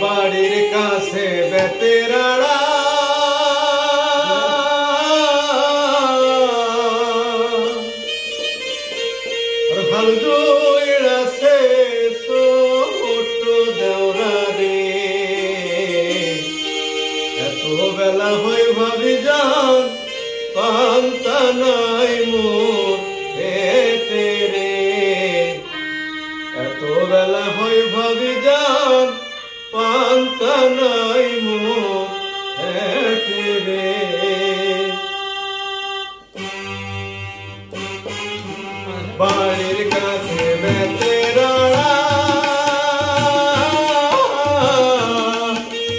বাড়ির কাছে বেতেরাড়া হাল জুড়াছে ছোট দেওরা রে এত বেলা হয়ে ভাবি যান পান্তা নাই মোর হেঁটে রে এত বেলা হয়ে ভাবি যান পান্তা নাই মোর হেঁটে রে বাড়ির কাছে বেতেরাড়া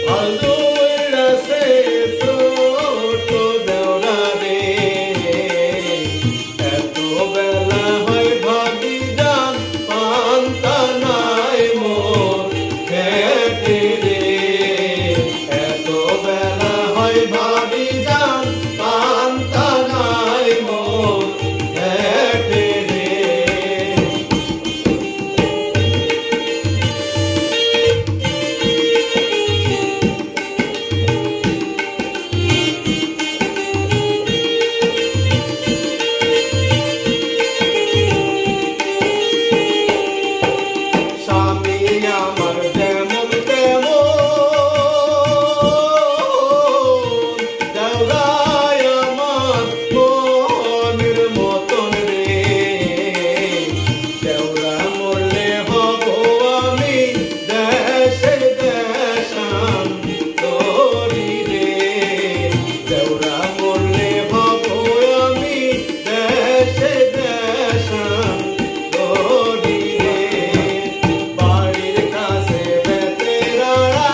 হাল জুড়াছে ছোট দেওরা রে এত বেলা হয় ভাবি যান পান্তা নাই মোর হেঁটে রে এত বেলা হয় ভাবি যান পান্তা নাই মোর হেঁটে রে স্বামী আমার যেমন তেমন দেওরাই আমার মনের মতন রে দেওরা মরলে হব আমি দেশে দেশান্তরি রে দেওরা মরলে হব আমি দেশে দেশান্তরি রে বাড়ির কাছে বেতেরাড়া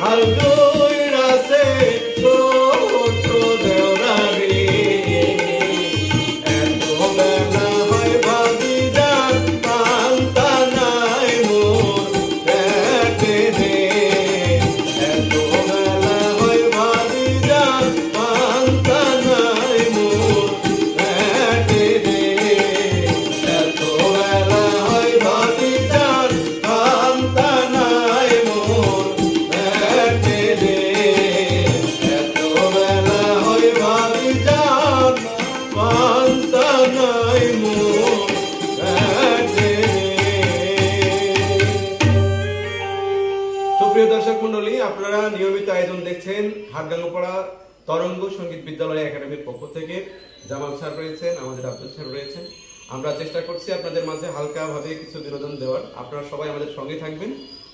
হাল জুড়াছে ছোট দেওরা রে এত বেলা হয় ভাবি যান পান্তা নাই মোর হেঁটে রে এত বেলা হয় ভাবি যান পান্তা নাই মোর হেঁটে রে এত বেলা হয় ভাবি যান পান্তা নাই মোর হেঁটে রে এত বেলা হয় ভাবি যান পান্তা নাই মোর হেঁটে রে। সুপ্রিয় দর্শক মন্ডলী, আপনারা নিয়মিত আয়োজন দেখছেন হাটগাঙ্গপাড়া তরঙ্গ সঙ্গীত বিদ্যালয় একাডেমির পক্ষ থেকে। জামাল স্যার রয়েছেন, আমাদের আব্দুল স্যার রয়েছেন। আমরা চেষ্টা করছি আপনাদের মাঝে হালকাভাবে কিছু বিনোদন দেওয়ার। আপনারা সবাই আমাদের সঙ্গে থাকবেন।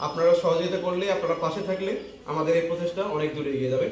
আপনারা সহযোগিতা করলে, আপনারা পাশে থাকলে আমাদের এই প্রচেষ্টা অনেক দূরে এগিয়ে যাবে।